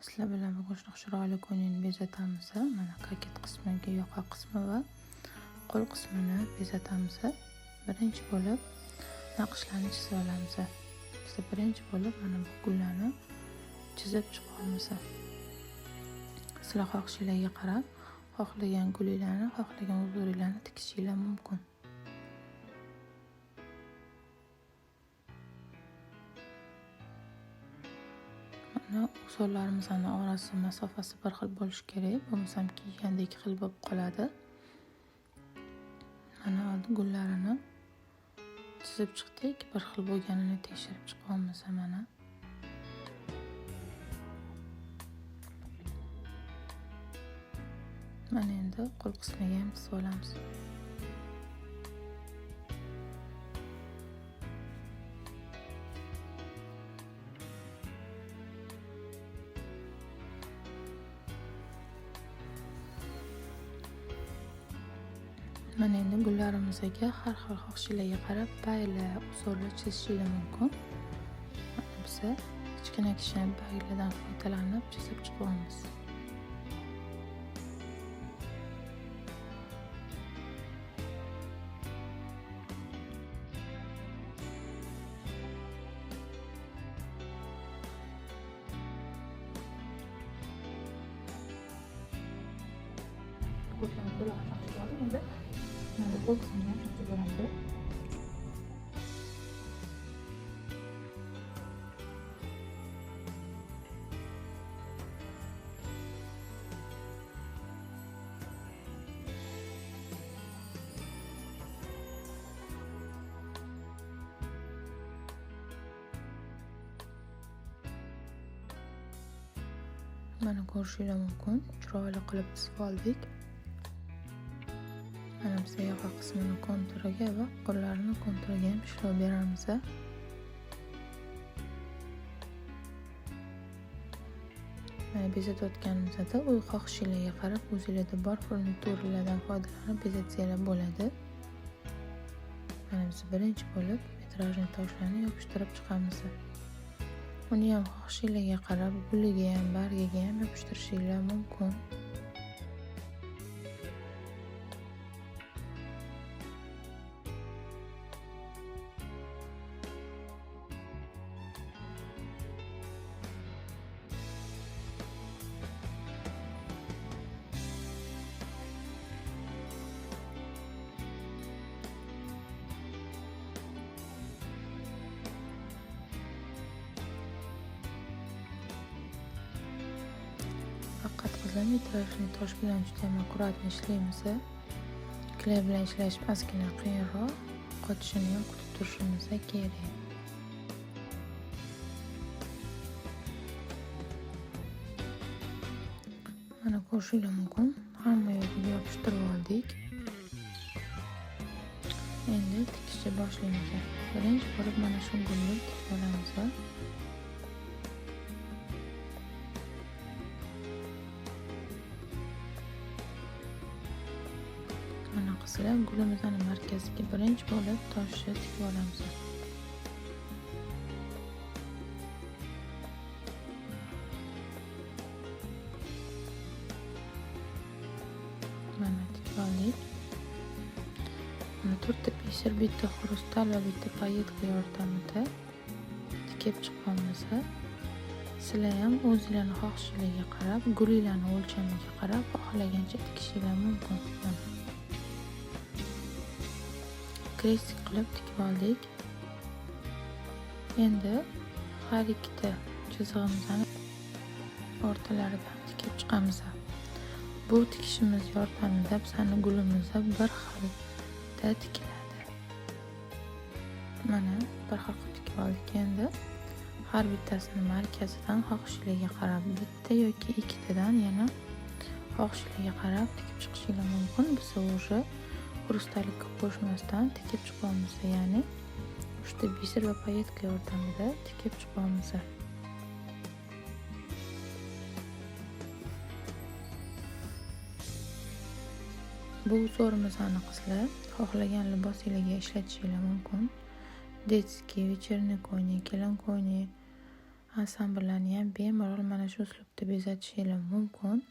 Sizlar bilan bugun shunaqa chiroyli ko'ylakni bezatamiz. Mana koket qismiga yoqa qismi va qo'l qismini bezatamiz. Birinchi bo'lib naqshlarni chizib olamiz. Biz birinchi bo'lib mana bu gullarni chizib chiqamiz. Sizlar xohishingizga qarab, xohlagan gulinglarni, xohlagan uzorlarni tikishingiz mumkin. Uzorlarimizni orasi masofasi bir xil bo'lishi kerak, bo'lmasam kiygandek xil bo'lib qoladi. Mana gullarini chizib chiqdik, bir xil bo'lganini tekshirib chiqamiz mana. Mana endi qo'l qismiga ham chizib olamiz. Mana endi gullarimizga har xil xohishingizga qarab baylar, uzorlar chizishingiz mumkin. Biz kichkina baylardan foydalanib chizib chiqamiz. Qo'l qismini chizib olamiz. Mana ko'rishingiz mumkin, chiroyli qilib chizib oldik. Mana biz yoqa qismini konturiga va qo'llarni konturiga ham ishlov beramiz. Mana bezatayotganimizda o'z xohishingizga qarab o'zingizda bor furniturlardan foydalanib bezatsangiz bo'ladi. Mana biz birinchi bo'lib vitrajli toshlarni yopishtirib chiqamiz. Uni ham xohishingizga qarab guliga ham, bargiga ham yopishtirishingiz mumkin. Faqat bizlar vitrajli tosh bilan juda ham akkuratni ishlaymiz. Kley bilan ishlash ozgina qiyinroq, qotishini ham kutib turishimiz kerak. Mana ko'rishingiz mumkin, hamma yoqiga yopishtirib oldik. Endi tikishni boshlaymiz. Birinchi bo'lib mana shu gulni tikib olamiz. Mana qilsak, gulimizning markaziga birinchi bo'lib toshni tikib olamiz. Mana tikib oldik. Mana to'rtta pisir, bitta xrustal va bitta payetka yordamida tikib chiqamiz. Sizlar ham o'zingizlarning xohishingizga qarab, gulinglarning o'lchamiga qarab xohlagancha tikishingiz mumkin. Krest qilib tikib oldik. Endi har ikkita chizig'imizni o'rtalaridan tikib chiqamiz. Bu tikishimiz yordamida bizning gulimiz bir xilda tikiladi. Mana bir xil qilib tikib oldik. Endi har bittasini markazidan xohishingizga qarab bitta yoki ikkitadan yana xohishingizga qarab tikib chiqishingiz mumkin. Biz o'sha xrustallikka qo'shmasdan tikib chiqamiz, ya'ni uchta bisir va payetka yordamida tikib chiqamiz. Bu uzorimizni qizlar xohlagan libosingizga ishlatishingiz mumkin. Detskiy, вечерний ko'ylak, kelin ko'ylak, Ansambllarni ham bemalol mana shu uslubda bezatishingiz mumkin.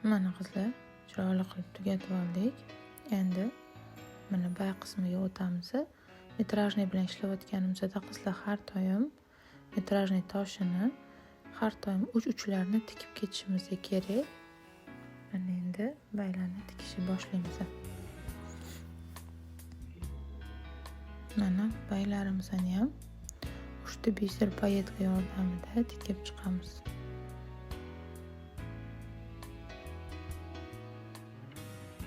Mana qizlar, chiroyli qilib tugatib oldik. Endi mana bay qismiga o'tamiz. Metrajniy bilan ishlayotganimizda qizlar har doim metrajniy toshini har doim uch-uchlarini tikib ketishimiz kerak. Mana endi baylarni tikishni boshlaymiz. Mana baylarimizni ham uchta biser payetka yordamida tikib chiqamiz.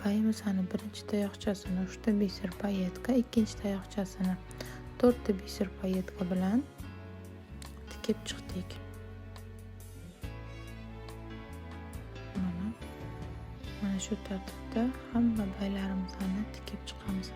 Bayimizni birinchi tayoqchasini uchta biser payetka, ikkinchi tayoqchasini 4 ta biser payetka bilan tikib chiqdik. Mana shu tartibda hamma baylarimizni tikib chiqamiz.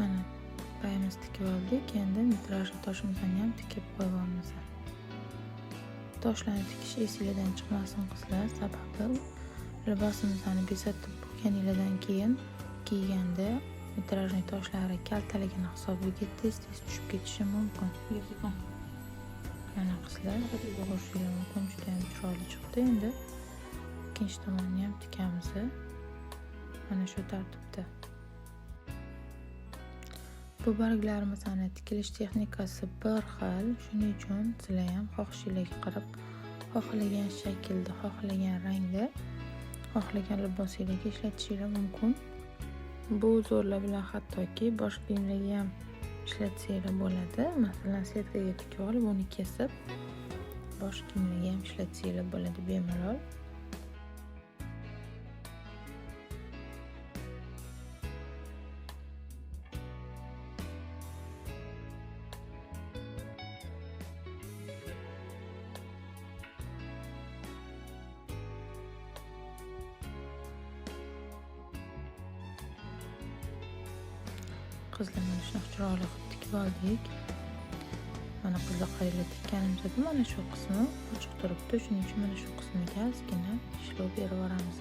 Mana bayimizni tikib oldik. Endi metrajli toshimizni ham tikib qo'yamiz. Toshlarni tikish esingizdan chiqmasin qizlar, sababi libosimizni bezatib bo'lganingizdan keyin kiyganda metrajli toshlari kaltaligini hisobiga tez-tez tushib ketishi mumkin. Mana qizlar, ko'rishingiz mumkin, juda ham chiroyli chiqdi. Endi ikkinchi tomonni ham tikamiz. Mana shu tartibda. Bu barglarimizni tikilish texnikasi bir xil. Shuning uchun sizlar ham xohishingizga qarab, xohlagan shaklda, xohlagan rangda, xohlagan libosingizga ishlatishingiz mumkin. Bu uzorlar bilan hattoki boshqa kiyimlarga ham ishlatsanglar bo'ladi. Masalan, setkaga tikib olib, uni kesib boshqa kiyimlarga ham ishlatsanglar bo'ladi bemalol. Qizlar mana shunaqa chiroyli qilib tikib oldik. Mana qizlar qayerga tikkanimizda mana shu qismi ochiq turibdi. Shuning uchun mana shu qismiga ozgina ishlov berib yuboramiz.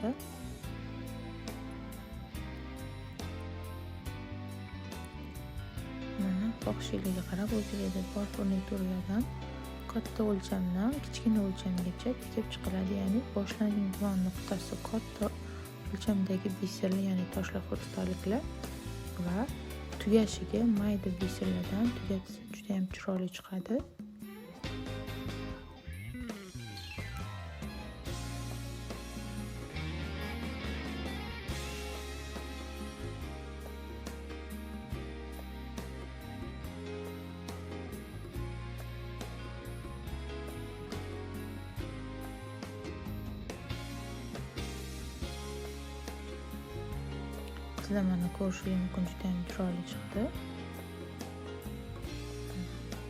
Mana xohishingizga qarab o'zingizga bor furniturlardan katta o'lchamdan kichkina o'lchamgacha tikib chiqiladi. Ya'ni boshlanadigan nuqtasi katta o'lchamdagi biserli, ya'ni toshlar xurustalik va tugashiga mayda biserlardan tugatsa juda ham chiroyli chiqadi. Sizlar mana ko'rishingiz mumkin, juda ham chiroyli chiqdi.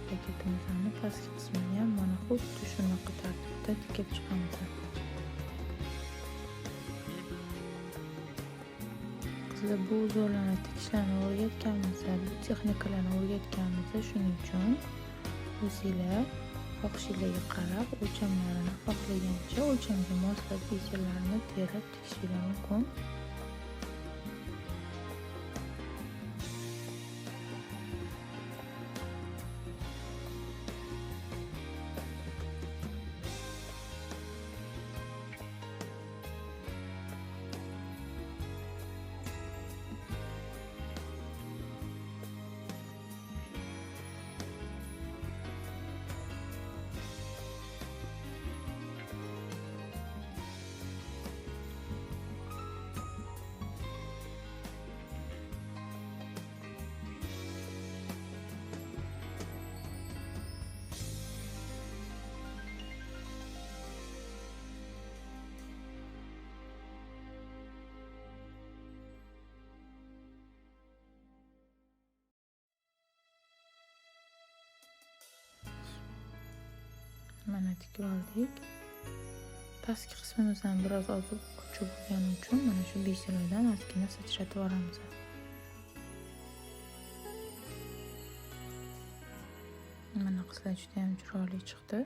Paketimizni pastki qismiga ham mana xuddi shunaqa tartibda tikib chiqamiz. Qizlar, bu uzorlarni tikishlarni o'rgatganmiz, bu texnikalarni o'rgatganmiz. Shuning uchun o'zingizlar xohishingizga qarab, o'lchamlarini xohlagancha o'lchamga moslab biserlarni terib tikishingiz mumkin. mana tikib oldik. Pastki qismimizdan biroz oziq uchi bo'lgani uchun mana shu biserlardan ozgina sachratib olamiz. Mana qizlar juda ham chiroyli chiqdi.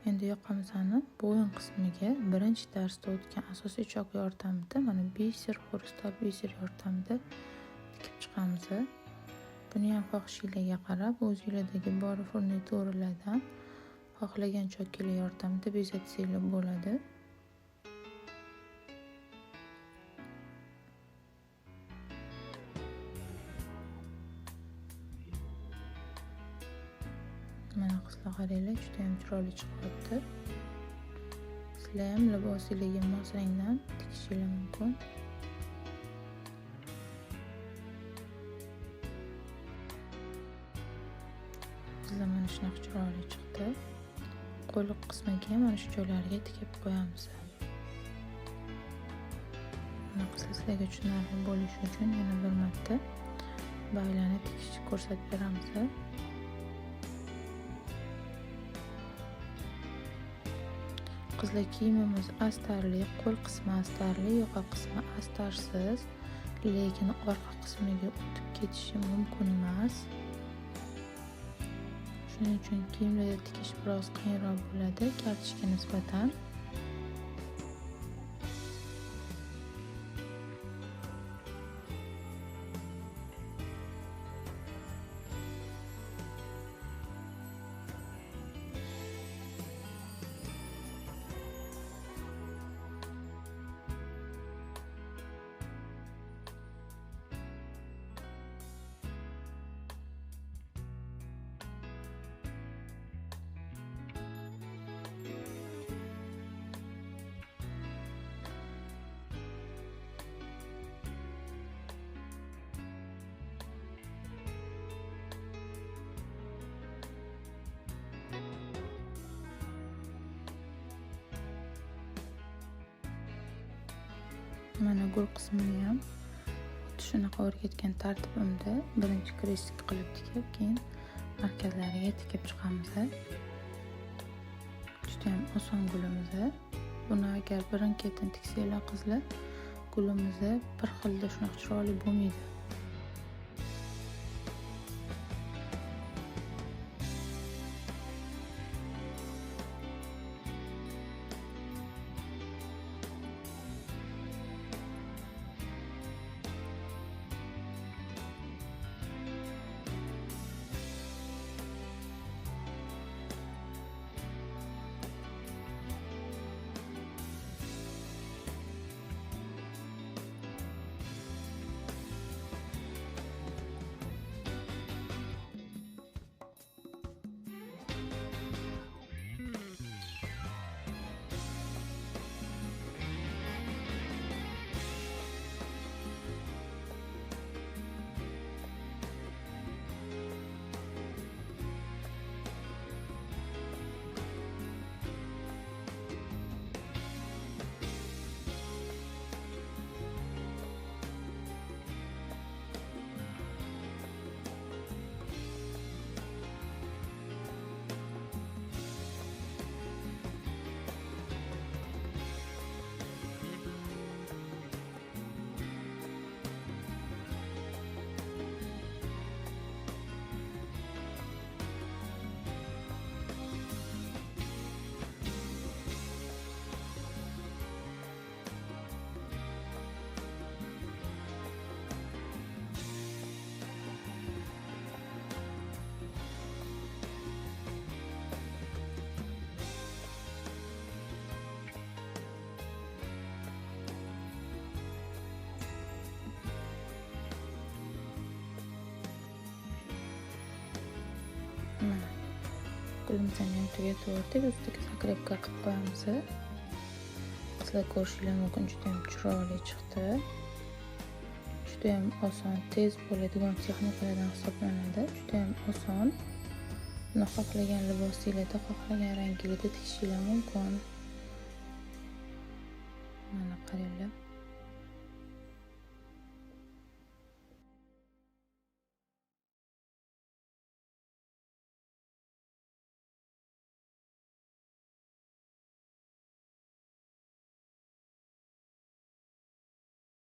Endi yoqamizni bo'yin qismiga birinchi darsda o'tgan asosiy chok yordamida mana biser xurustal biser yordamida tikib chiqamiz. Buni ham xohishingizga qarab o'zinglardagi bor furnituralardan xohlagan choklar yordamida bezatsanglar bo'ladi. Mana qizlar qaranglar, juda ham chiroyli chiqyapti. Sizlar ham libosingizga mos rangdan tikishingiz mumkin. Qizlar mana shunaqa chiroyli chiqdi. Qo'lliq qismiga mana shu joylariga tikib qo'yamiz. Mana qizlar, sizlarga tushunarli bo'lishi uchun yana bir marta baylarni tikishni ko'rsatib beramiz. Qizlar, kiyimimiz astarli, qo'l qismi astarli, yoqa qismi astarsiz, lekin orqa qismiga o'tib ketishi mumkin emas. Shuning uchun kiyimlarga tikish biroz qiyinroq bo'ladi kartochka nisbatan. Mana gul qismini ham shunaqa o'rgatgan tartibimda birinchi krestик qilib tikib, keyin markazlariga tikib chiqamiz. Juda ham oson gulimiz. Buni agar birin-ketin tiksanglar qizlar, gulimiz bir xilda shunaqa chiroyli bo'lmaydi. Gulimizni ham tugatib, ustiga zakrepka qilib qo'yamiz. Qizlar, ko'rishingiz mumkin, juda ham chiroyli chiqdi. Juda ham oson, tez bo'ladigan texnikalardan hisoblanadi. Juda ham oson. Buni xohlagan libosingizda, xohlagan rangingizda tikishingiz mumkin. Mana qaranglar.